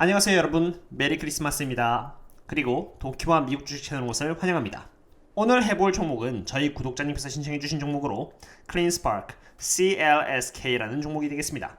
안녕하세요 여러분, 메리 크리스마스입니다. 그리고 도쿄와 미국 주식 채널 옷을 환영합니다. 오늘 해볼 종목은 저희 구독자님께서 신청해주신 종목으로 클린스파크 CLSK라는 종목이 되겠습니다.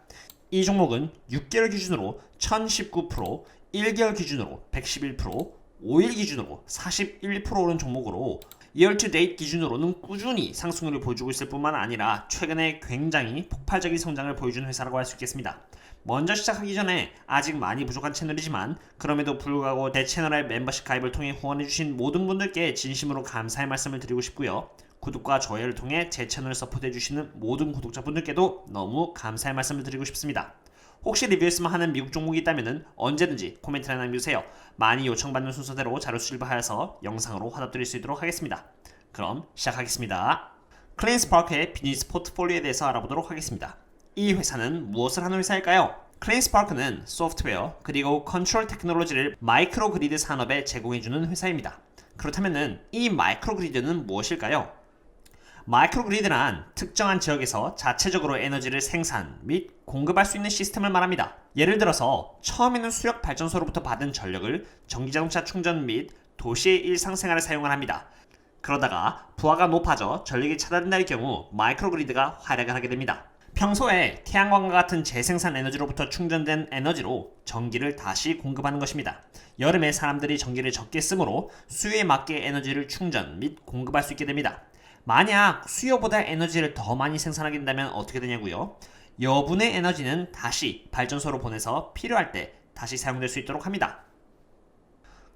이 종목은 6개월 기준으로 1019%, 1개월 기준으로 111%, 5일 기준으로 41% 오른 종목으로 year to date 기준으로는 꾸준히 상승률을 보여주고 있을 뿐만 아니라 최근에 굉장히 폭발적인 성장을 보여준 회사라고 할 수 있겠습니다. 먼저 시작하기 전에 아직 많이 부족한 채널이지만 그럼에도 불구하고 내 채널의 멤버십 가입을 통해 후원해주신 모든 분들께 진심으로 감사의 말씀을 드리고 싶고요. 구독과 좋아요를 통해 제 채널을 서포트해주시는 모든 구독자분들께도 너무 감사의 말씀을 드리고 싶습니다. 혹시 리뷰했으면 하는 미국 종목이 있다면 언제든지 코멘트를 남겨주세요. 많이 요청받는 순서대로 자료 수집하여서 영상으로 화답드릴 수 있도록 하겠습니다. 그럼 시작하겠습니다. 클린스파크의 비즈니스 포트폴리오에 대해서 알아보도록 하겠습니다. 이 회사는 무엇을 하는 회사일까요? 클린스파크는 소프트웨어 그리고 컨트롤 테크놀로지를 마이크로 그리드 산업에 제공해주는 회사입니다. 그렇다면 이 마이크로 그리드는 무엇일까요? 마이크로 그리드란 특정한 지역에서 자체적으로 에너지를 생산 및 공급할 수 있는 시스템을 말합니다. 예를 들어서 처음에는 수력 발전소로부터 받은 전력을 전기자동차 충전 및 도시의 일상생활에 사용을 합니다. 그러다가 부하가 높아져 전력이 차단된다의 경우 마이크로 그리드가 활약을 하게 됩니다. 평소에 태양광과 같은 재생산 에너지로부터 충전된 에너지로 전기를 다시 공급하는 것입니다. 여름에 사람들이 전기를 적게 쓰므로 수요에 맞게 에너지를 충전 및 공급할 수 있게 됩니다. 만약 수요보다 에너지를 더 많이 생산하게 된다면 어떻게 되냐고요? 여분의 에너지는 다시 발전소로 보내서 필요할 때 다시 사용될 수 있도록 합니다.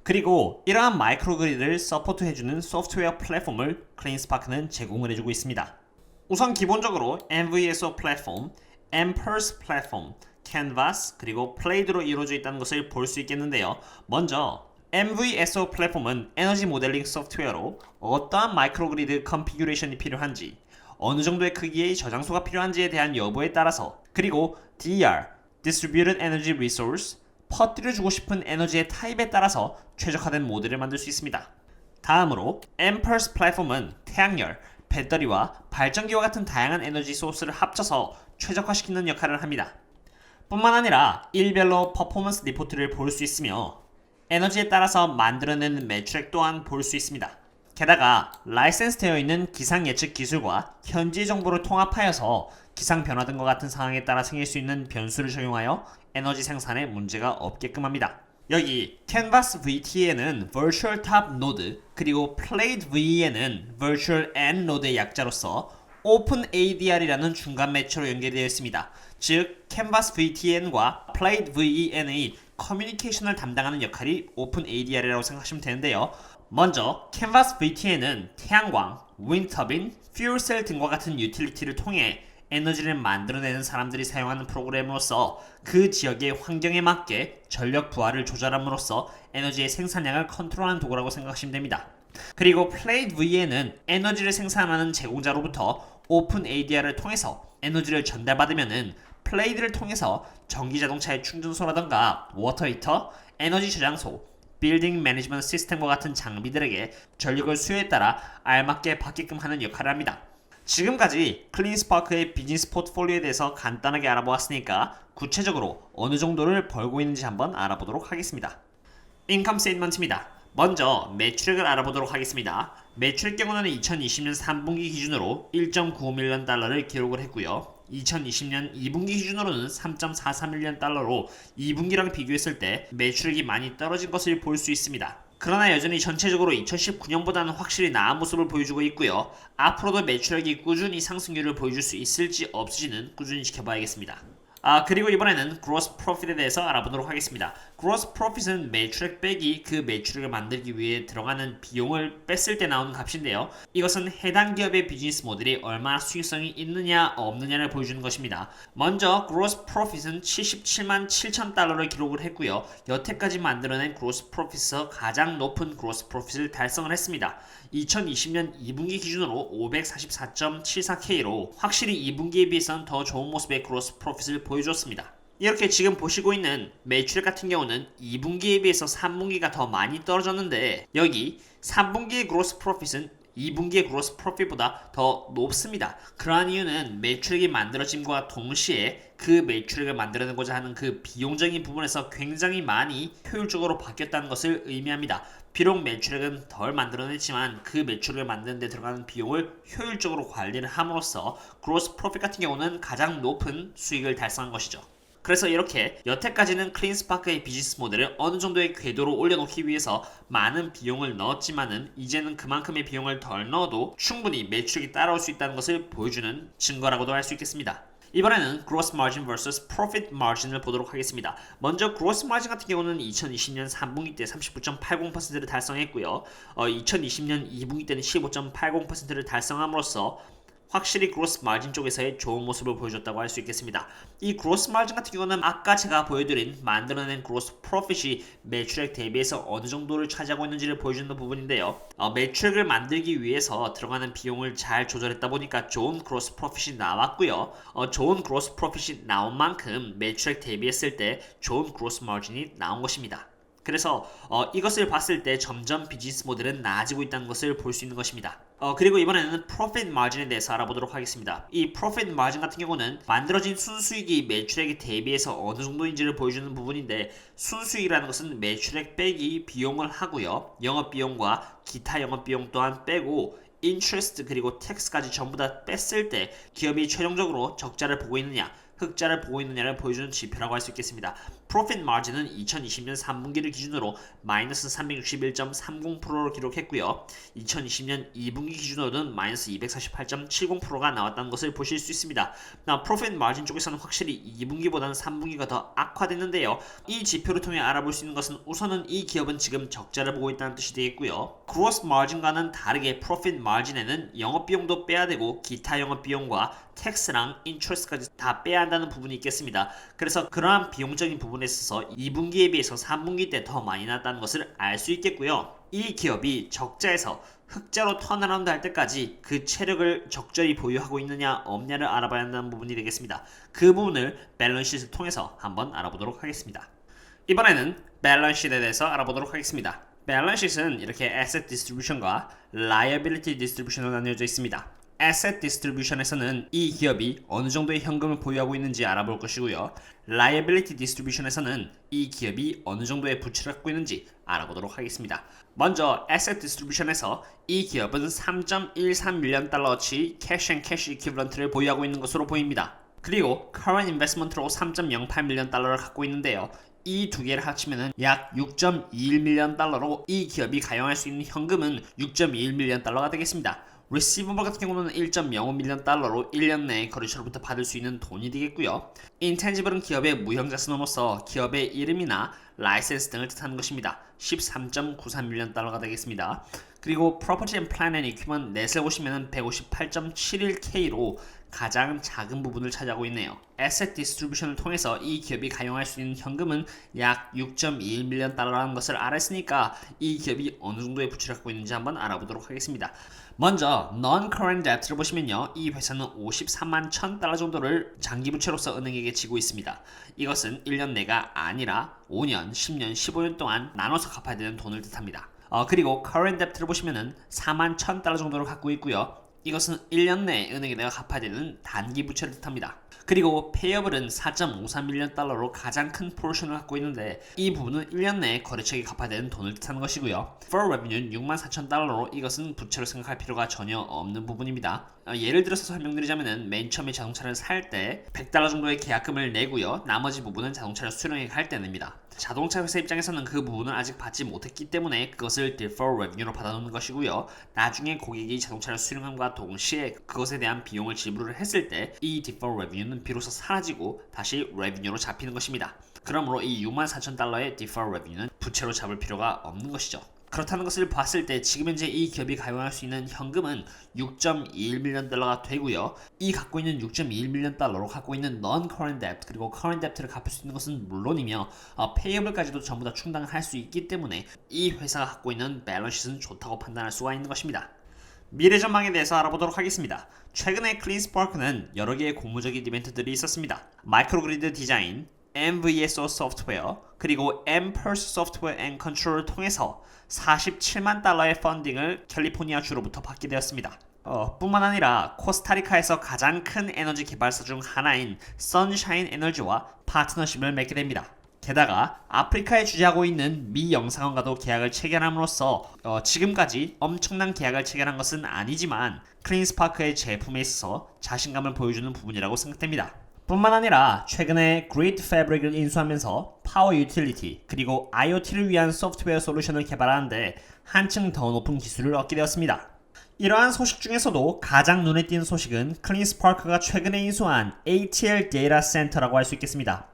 그리고 이러한 마이크로 그리드를 서포트해주는 소프트웨어 플랫폼을 클린스파크는 제공을 해주고 있습니다. 우선 기본적으로 MVSO 플랫폼, Ampers 플랫폼, Canvas 그리고 Plaid로 이루어져 있다는 것을 볼 수 있겠는데요. 먼저 MVSO 플랫폼은 에너지 모델링 소프트웨어로 어떠한 마이크로그리드 컨피규레이션이 필요한지, 어느 정도의 크기의 저장소가 필요한지에 대한 여부에 따라서, 그리고 DER, Distributed Energy Resource, 퍼뜨려주고 싶은 에너지의 타입에 따라서 최적화된 모델을 만들 수 있습니다. 다음으로 Ampers 플랫폼은 태양열, 배터리와 발전기와 같은 다양한 에너지 소스를 합쳐서 최적화시키는 역할을 합니다. 뿐만 아니라 일별로 퍼포먼스 리포트를 볼 수 있으며 에너지에 따라서 만들어내는 매출액 또한 볼 수 있습니다. 게다가 라이센스 되어 있는 기상 예측 기술과 현지 정보를 통합하여서 기상 변화 등과 같은 상황에 따라 생길 수 있는 변수를 적용하여 에너지 생산에 문제가 없게끔 합니다. 여기 Canvas VT에는 Virtual Top Node 그리고 Plaid VE에는 Virtual End Node의 약자로서 OpenADR이라는 중간 매체로 연결되어 있습니다. 즉 Canvas VTN과 Plaid VEN의 커뮤니케이션을 담당하는 역할이 OpenADR이라고 생각하시면 되는데요. 먼저 Canvas VTN은 태양광, 윈터빈, 퓨얼셀 등과 같은 유틸리티를 통해 에너지를 만들어내는 사람들이 사용하는 프로그램으로서 그 지역의 환경에 맞게 전력 부하를 조절함으로써 에너지의 생산량을 컨트롤하는 도구라고 생각하시면 됩니다. 그리고 Plaid VE는 에너지를 생산하는 제공자로부터 OpenADR을 통해서 에너지를 전달받으면은 플레이드를 통해서 전기자동차의 충전소라던가 워터히터, 에너지 저장소, 빌딩 매니지먼트 시스템과 같은 장비들에게 전력을 수요에 따라 알맞게 받게끔 하는 역할을 합니다. 지금까지 클린스파크의 비즈니스 포트폴리오에 대해서 간단하게 알아보았으니까 구체적으로 어느 정도를 벌고 있는지 한번 알아보도록 하겠습니다. 인컴 스테이트먼트입니다. 먼저 매출액을 알아보도록 하겠습니다. 매출액 경우는 2020년 3분기 기준으로 1.95밀리언 달러를 기록을 했고요. 2020년 2분기 기준으로는 3.43밀리언 달러로 2분기랑 비교했을 때 매출액이 많이 떨어진 것을 볼 수 있습니다. 그러나 여전히 전체적으로 2019년보다는 확실히 나은 모습을 보여주고 있고요. 앞으로도 매출액이 꾸준히 상승률을 보여줄 수 있을지 없을지는 꾸준히 지켜봐야겠습니다. 그리고 이번에는 gross profit에 대해서 알아보도록 하겠습니다. gross profit은 매출액 빼기 그 매출액을 만들기 위해 들어가는 비용을 뺐을 때 나오는 값인데요. 이것은 해당 기업의 비즈니스 모델이 얼마나 수익성이 있느냐 없느냐를 보여주는 것입니다. 먼저 gross profit은 77만 7천 달러를 기록을 했고요. 여태까지 만들어낸 gross profit에서 가장 높은 gross profit을 달성을 했습니다. 2020년 2분기 기준으로 544.74K로 확실히 2분기에 비해서는 더 좋은 모습의 gross profit을 보여줬습니다. 이렇게 지금 보시고 있는 매출액 같은 경우는 2분기에 비해서 3분기가 더 많이 떨어졌는데 여기 3분기의 gross profit은 2분기의 그로스 프로핏보다 더 높습니다. 그러한 이유는 매출액이 만들어짐과 동시에 그 매출액을 만들어내고자 하는 그 비용적인 부분에서 굉장히 많이 효율적으로 바뀌었다는 것을 의미합니다. 비록 매출액은 덜 만들어냈지만 그 매출액을 만드는 데 들어가는 비용을 효율적으로 관리를 함으로써 그로스 프로핏 같은 경우는 가장 높은 수익을 달성한 것이죠. 그래서 이렇게 여태까지는 클린스파크의 비즈니스 모델을 어느 정도의 궤도로 올려놓기 위해서 많은 비용을 넣었지만은 이제는 그만큼의 비용을 덜 넣어도 충분히 매출액이 따라올 수 있다는 것을 보여주는 증거라고도 할 수 있겠습니다. 이번에는 gross margin vs profit margin을 보도록 하겠습니다. 먼저 gross margin 같은 경우는 2020년 3분기 때 39.80%를 달성했고요. 2020년 2분기 때는 15.80%를 달성함으로써 확실히 그로스 마진 쪽에서의 좋은 모습을 보여줬다고 할 수 있겠습니다. 이 그로스 마진 같은 경우는 아까 제가 보여드린 만들어낸 그로스 프로핏이 매출액 대비해서 어느 정도를 차지하고 있는지를 보여주는 부분인데요. 매출액을 만들기 위해서 들어가는 비용을 잘 조절했다 보니까 좋은 그로스 프로핏이 나왔고요. 좋은 그로스 프로핏이 나온 만큼 매출액 대비했을 때 좋은 그로스 마진이 나온 것입니다. 그래서 이것을 봤을 때 점점 비즈니스 모델은 나아지고 있다는 것을 볼 수 있는 것입니다. 그리고 이번에는 프로핏 마진에 대해서 알아보도록 하겠습니다. 이 프로핏 마진 같은 경우는 만들어진 순수익이 매출액에 대비해서 어느 정도인지를 보여주는 부분인데 순수익이라는 것은 매출액 빼기 비용을 하고요. 영업비용과 기타 영업비용 또한 빼고 인트레스트 그리고 텍스까지 전부 다 뺐을 때 기업이 최종적으로 적자를 보고 있느냐 흑자를 보고 있느냐를 보여주는 지표라고 할 수 있겠습니다. 프로핏 마진은 2020년 3분기를 기준으로 마이너스 361.30%를 기록했고요. 2020년 2분기 기준으로는 마이너스 248.70%가 나왔다는 것을 보실 수 있습니다. 프로핏 마진 쪽에서는 확실히 2분기보다는 3분기가 더 악화됐는데요. 이 지표를 통해 알아볼 수 있는 것은 우선은 이 기업은 지금 적자를 보고 있다는 뜻이 되겠고요. 그로스 마진과는 다르게 프로핏 마진에는 영업비용도 빼야 되고 기타 영업비용과 텍스랑 인트레스까지 다 빼야 한다는 부분이 있겠습니다. 그래서 그러한 비용적인 부분에 있어서 2분기에 비해서 3분기 때 더 많이 났다는 것을 알 수 있겠고요. 이 기업이 적자에서 흑자로 턴어라운드 할 때까지 그 체력을 적절히 보유하고 있느냐 없냐를 알아봐야 한다는 부분이 되겠습니다. 그 부분을 밸런스시트를 통해서 한번 알아보도록 하겠습니다. 이번에는 밸런스시트에 대해서 알아보도록 하겠습니다. 밸런스시트는 이렇게 Asset Distribution과 Liability Distribution으로 나뉘어져 있습니다. Asset Distribution에서는 이 기업이 어느 정도의 현금을 보유하고 있는지 알아볼 것이고요. Liability Distribution에서는 이 기업이 어느 정도의 부채를 갖고 있는지 알아보도록 하겠습니다. 먼저 Asset Distribution에서 이 기업은 3.13밀리언 달러어치 Cash and Cash Equivalent를 보유하고 있는 것으로 보입니다. 그리고 Current Investment로 3.08밀리언 달러를 갖고 있는데요. 이 두 개를 합치면 약 6.21밀리언 달러로 이 기업이 가용할 수 있는 현금은 6.21밀리언 달러가 되겠습니다. Receivable 같은 경우는 1.05밀리언 달러로 1년 내에 거래처로부터 받을 수 있는 돈이 되겠고요. Intangible은 기업의 무형자산으로서 기업의 이름이나 라이센스 등을 뜻하는 것입니다. 13.93밀리언 달러가 되겠습니다. 그리고 Property and Plant and Equipment 넷을 보시면 158.71K로 가장 작은 부분을 차지하고 있네요. Asset Distribution을 통해서 이 기업이 가용할 수 있는 현금은 약 6.21밀리언 달러라는 것을 알았으니까 이 기업이 어느 정도의 부채를 갖고 있는지 한번 알아보도록 하겠습니다. 먼저 Non-Current Debt를 보시면요. 이 회사는 53만 1000달러 정도를 장기 부채로서 은행에게 지고 있습니다. 이것은 1년 내가 아니라 5년, 10년, 15년 동안 나눠서 갚아야 되는 돈을 뜻합니다. 그리고 Current Debt를 보시면은 4만 1000달러 정도를 갖고 있고요. 이것은 1년 내에 은행에 내가 갚아야 되는 단기 부채를 뜻합니다. 그리고 페이어블은 4.53밀리언 달러로 가장 큰 포션을 갖고 있는데 이 부분은 1년 내에 거래처에게 갚아야 되는 돈을 뜻하는 것이고요. For Revenue는 64,000달러로 이것은 부채로 생각할 필요가 전혀 없는 부분입니다. 예를 들어서 설명드리자면 맨 처음에 자동차를 살 때 100달러 정도의 계약금을 내고요. 나머지 부분은 자동차를 수령해 갈 때 냅니다. 자동차 회사 입장에서는 그 부분을 아직 받지 못했기 때문에 그것을 Deferred Revenue로 받아놓는 것이고요. 나중에 고객이 자동차를 수령함과 동시에 그것에 대한 비용을 지불을 했을 때 이 Deferred Revenue는 비로소 사라지고 다시 Revenue로 잡히는 것입니다. 그러므로 이 64,000달러의 Deferred Revenue는 부채로 잡을 필요가 없는 것이죠. 그렇다는 것을 봤을 때 지금 현재 이 기업이 가용할 수 있는 현금은 6.21밀리언 달러가 되고요. 이 갖고 있는 6.21밀리언 달러로 갖고 있는 Non-Current Debt 그리고 Current Debt를 갚을 수 있는 것은 물론이며 Payable까지도 전부 다 충당을 할 수 있기 때문에 이 회사가 갖고 있는 밸런스는 좋다고 판단할 수가 있는 것입니다. 미래 전망에 대해서 알아보도록 하겠습니다. 최근에 클린스파크는 여러 개의 고무적인 이벤트들이 있었습니다. 마이크로그리드 디자인, MVSO 소프트웨어 그리고 Mpulse 소프트웨어 앤 컨트롤을 통해서 47만 달러의 펀딩을 캘리포니아주로부터 받게 되었습니다. 뿐만 아니라 코스타리카에서 가장 큰 에너지 개발사 중 하나인 선샤인 에너지와 파트너십을 맺게 됩니다. 게다가 아프리카에 주재하고 있는 미 영사관과도 계약을 체결함으로써 지금까지 엄청난 계약을 체결한 것은 아니지만 클린스파크의 제품에 있어서 자신감을 보여주는 부분이라고 생각됩니다. 뿐만 아니라 최근에 그리드 패브릭을 인수하면서 파워 유틸리티 그리고 IoT를 위한 소프트웨어 솔루션을 개발하는데 한층 더 높은 기술을 얻게 되었습니다. 이러한 소식 중에서도 가장 눈에 띄는 소식은 클린스파크가 최근에 인수한 ATL 데이터 센터라고 할 수 있겠습니다.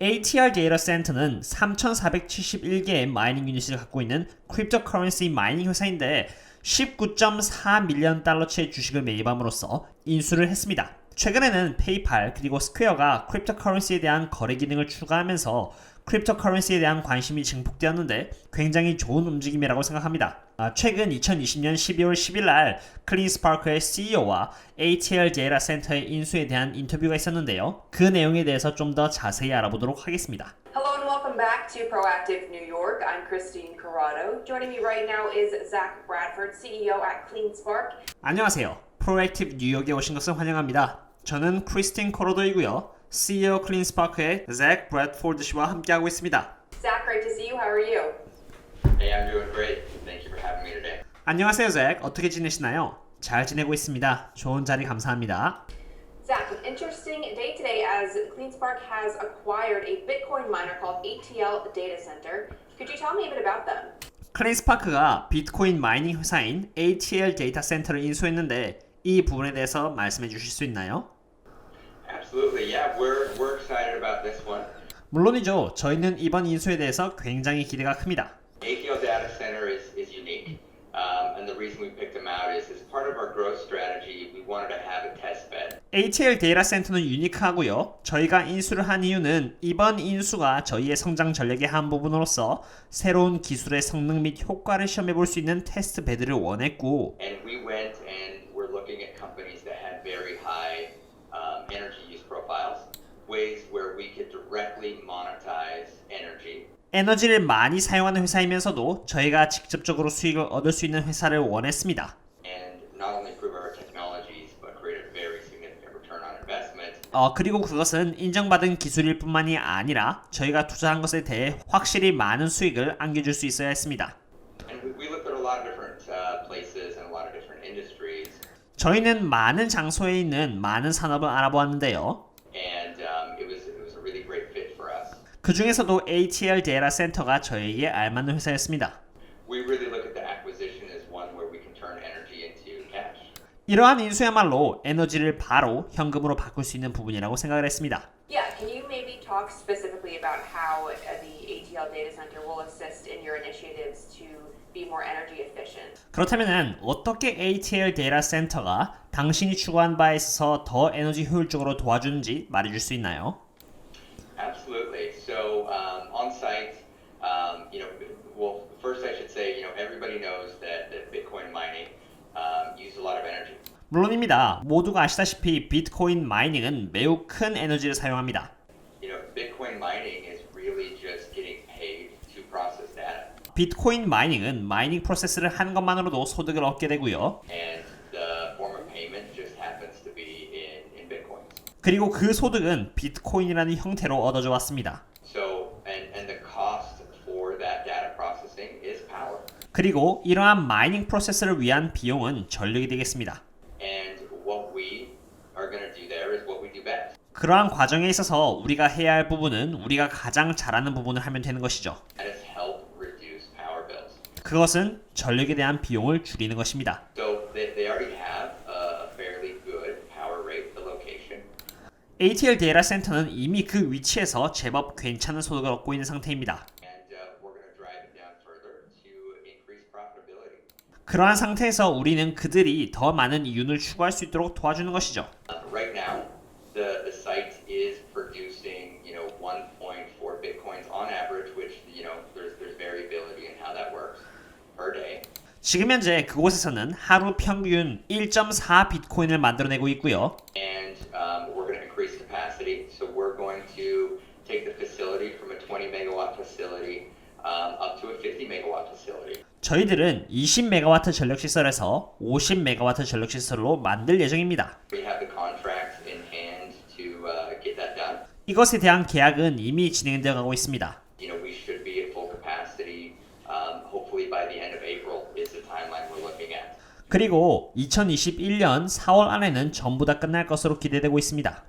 ATR 데이터 센터는 3,471개의 마이닝 유닛을 갖고 있는 크립토커런시 마이닝 회사인데 19.4 밀리언 달러치의 주식을 매입함으로써 인수를 했습니다. 최근에는 페이팔 그리고 스퀘어가 크립토커런시에 대한 거래 기능을 추가하면서 크립토커런시에 대한 관심이 증폭되었는데 굉장히 좋은 움직임이라고 생각합니다. 최근 2020년 12월 10일 날 클린스파크의 CEO와 ATL 데이터 센터의 인수에 대한 인터뷰가 있었는데요. 그 내용에 대해서 좀 더 자세히 알아보도록 하겠습니다. Hello and welcome back to Proactive New York. I'm Christine Corrado. Joining me right now is Zach Bradford, CEO at CleanSpark. 안녕하세요. 프로액티브 뉴욕에 오신 것을 환영합니다. 저는 크리스틴 코로도이고요. CEO 클린스파크의 잭 브래드포드 씨와 함께하고 있습니다. Zach, great to see you. How are you? Hey, I'm doing great. Thank you for having me today. 안녕하세요, 잭. 어떻게 지내시나요? 잘 지내고 있습니다. 좋은 자리 감사합니다. Zach, an interesting day today as CleanSpark has acquired a Bitcoin miner called ATL Data Center. Could you tell me a bit about them? 클린스파크가 비트코인 마이닝 회사인 ATL 데이터 센터를 인수했는데 이 부분에 대해서 말씀해 주실 수 있나요? Absolutely, yeah. We're excited about this one. 물론이죠. 저희는 이번 인수에 대해서 굉장히 기대가 큽니다. ATL Data Center is unique, and the reason we picked them out is as part of our growth strategy, we wanted to have a test bed. ATL 데이터 센터는 유니크하고요. 저희가 인수를 한 이유는 이번 인수가 저희의 성장 전략의 한 부분으로서 새로운 기술의 성능 및 효과를 시험해 볼 수 있는 테스트 베드를 원했고 And we went and we're looking at companies that had very high energy use profiles, ways where we could directly monetize energy. 에너지를 많이 사용하는 회사이면서도 저희가 직접적으로 수익을 얻을 수 있는 회사를 원했습니다. And not only improve our technologies, but create a very significant return on investment. 그리고 그것은 인정받은 기술일 뿐만이 아니라 저희가 투자한 것에 대해 확실히 많은 수익을 안겨줄 수 있어야 했습니다. And we looked at a lot of different places and a lot of different industries. 저희는 많은 장소에 있는 많은 산업을 알아보았는데요. And it was a really great fit for us. 그 중에서도 ATL 데이터 센터가 저에게 알맞는 회사였습니다. We really look at the acquisition as one where we can turn energy into cash. 이러한 인수야말로 에너지를 바로 현금으로 바꿀 수 있는 부분이라고 생각을 했습니다. Yeah, can you maybe talk specifically about how the ATL Data Center will assist in your initiatives to be more energy efficient? 그렇다면 어떻게 ATL 데이터 센터가 당신이 추구한 바에 있어서 더 에너지 효율적으로 도와주는지 말해줄 수 있나요? Absolutely. So on site, well, first I should say, everybody knows that Bitcoin mining uses a lot of energy. 물론입니다. 모두가 아시다시피 비트코인 마이닝은 매우 큰 에너지를 사용합니다. Bitcoin mining is really just getting paid to process data. 비트코인 마이닝은 마이닝 프로세스를 하는 것만으로도 소득을 얻게 되고요. And the form of payment just happens to be in Bitcoin. 그리고 그 소득은 비트코인이라는 형태로 얻어져 왔습니다. So, and the cost for that data processing is power. 그리고 이러한 마이닝 프로세스를 위한 비용은 전력이 되겠습니다. And what we are going to do there is what we do best. 그러한 과정에 있어서 우리가 해야 할 부분은 우리가 가장 잘하는 부분을 하면 되는 것이죠. That is help reduce power bills. 그것은 전력에 대한 비용을 줄이는 것입니다. So they already have a fairly good power rate, the location. ATL 데이터 센터는 이미 그 위치에서 제법 괜찮은 소득을 얻고 있는 상태입니다. And we're going to drive it down further to increase profitability. 그러한 상태에서 우리는 그들이 더 많은 이윤을 추구할 수 있도록 도와주는 것이죠. Right now, the site is producing, 1.4 bitcoins on average, which, there's variability in how that works per day. 지금 현재 그곳에서는 하루 평균 1.4 비트코인을 만들어내고 있고요. And we're going to increase capacity, so we're going to take the facility megawatt facility up to a 50 megawatt facility. 저희들은 20메가와트 전력시설에서 50메가와트 전력시설로 만들 예정입니다. We have the contracts in hand to get that done. 이것에 대한 계약은 이미 진행되어 가고 있습니다. You know, we should be at full capacity. Hopefully by the end of April is the timeline we're looking at. 그리고 2021년 4월 안에는 전부 다 끝날 것으로 기대되고 있습니다.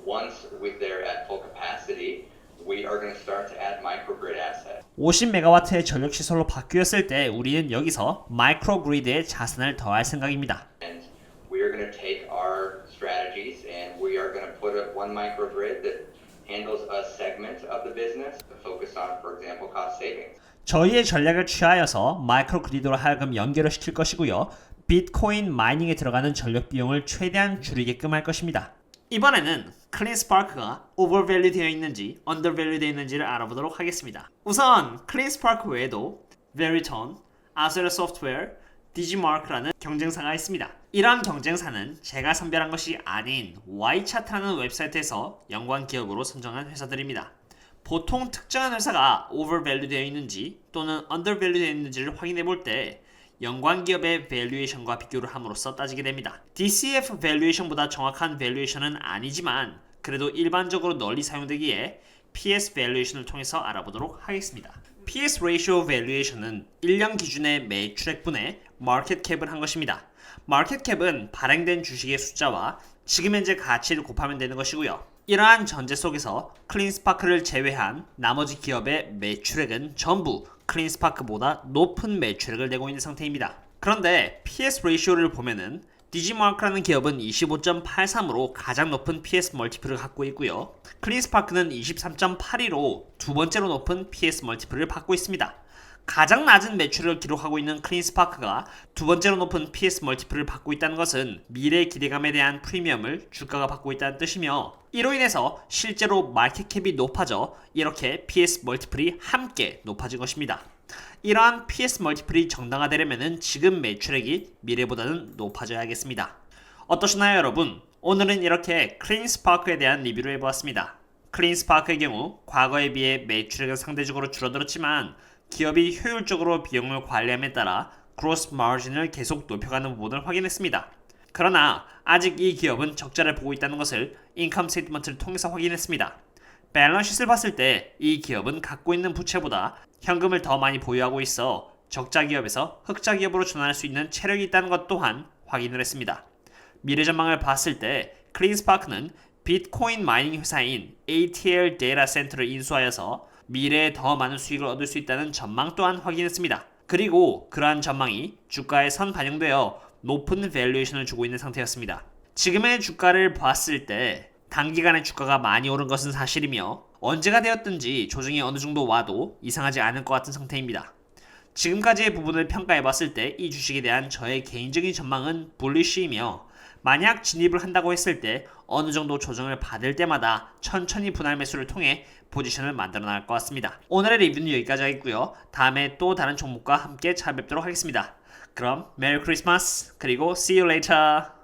Once they're at full capacity, we are going to start to add microgrid assets. 50메가와트의 전력시설로 바뀌었을 때 우리는 여기서 마이크로그리드의 자산을 더할 생각입니다. And we are going to take our strategies and we are going to put up one microgrid that handles a segment of the business to focus on, for example, cost savings. 저희의 전략을 취하여서 마이크로그리드로 하여금 연결을 시킬 것이고요. 비트코인 마이닝에 들어가는 전력 비용을 최대한 줄이게끔 할 것입니다. 이번에는 클린스파크가 오버밸류 되어 있는지 언더밸류 되어 있는지를 알아보도록 하겠습니다. 우선 클린스파크 외에도 베리톤, 아즈레 소프트웨어, 디지마크라는 경쟁사가 있습니다. 이러한 경쟁사는 제가 선별한 것이 아닌 Y차트라는 웹사이트에서 연관 기업으로 선정한 회사들입니다. 보통 특정한 회사가 오버밸류 되어 있는지 또는 언더밸류 되어 있는지를 확인해 볼 때 연관 기업의 밸류에이션과 비교를 함으로써 따지게 됩니다. DCF 밸류에이션보다 정확한 밸류에이션은 아니지만 그래도 일반적으로 널리 사용되기에 PS 밸류에이션을 통해서 알아보도록 하겠습니다. PS ratio 밸류에이션은 1년 기준의 매출액분의 마켓 캡을 한 것입니다. 마켓 캡은 발행된 주식의 숫자와 지금 현재 가치를 곱하면 되는 것이고요. 이러한 전제 속에서 클린스파크를 제외한 나머지 기업의 매출액은 전부 클린스파크보다 높은 매출액을 내고 있는 상태입니다. 그런데 PS 레이쇼를 보면은 디지마크라는 기업은 25.83으로 가장 높은 PS 멀티플을 갖고 있고요. 클린스파크는 23.82로 두 번째로 높은 PS 멀티플을 받고 있습니다. 가장 낮은 매출을 기록하고 있는 클린스파크가 두 번째로 높은 PS 멀티플을 받고 있다는 것은 미래 기대감에 대한 프리미엄을 주가가 받고 있다는 뜻이며 이로 인해서 실제로 마켓캡이 높아져 이렇게 PS 멀티플이 함께 높아진 것입니다. 이러한 PS 멀티플이 정당화되려면 지금 매출액이 미래보다는 높아져야겠습니다. 어떠셨나요 여러분? 오늘은 이렇게 클린스파크에 대한 리뷰를 해보았습니다. 클린스파크의 경우 과거에 비해 매출액은 상대적으로 줄어들었지만 기업이 효율적으로 비용을 관리함에 따라 그로스 마진을 계속 높여가는 부분을 확인했습니다. 그러나 아직 이 기업은 적자를 보고 있다는 것을 인컴 스테이트먼트를 통해서 확인했습니다. 밸런스시트를 봤을 때 이 기업은 갖고 있는 부채보다 현금을 더 많이 보유하고 있어 적자 기업에서 흑자 기업으로 전환할 수 있는 체력이 있다는 것 또한 확인을 했습니다. 미래 전망을 봤을 때 클린스파크는 비트코인 마이닝 회사인 ATL 데이터 센터를 인수하여서 미래에 더 많은 수익을 얻을 수 있다는 전망 또한 확인했습니다. 그리고 그러한 전망이 주가에 선 반영되어 높은 밸류에이션을 주고 있는 상태였습니다. 지금의 주가를 봤을 때 단기간에 주가가 많이 오른 것은 사실이며 언제가 되었든지 조정이 어느 정도 와도 이상하지 않을 것 같은 상태입니다. 지금까지의 부분을 평가해봤을 때 이 주식에 대한 저의 개인적인 전망은 불리쉬이며 만약 진입을 한다고 했을 때 어느 정도 조정을 받을 때마다 천천히 분할 매수를 통해 포지션을 만들어 나갈 것 같습니다. 오늘의 리뷰는 여기까지 하겠고요. 다음에 또 다른 종목과 함께 찾아뵙도록 하겠습니다. 그럼 메리 크리스마스 그리고 See you later.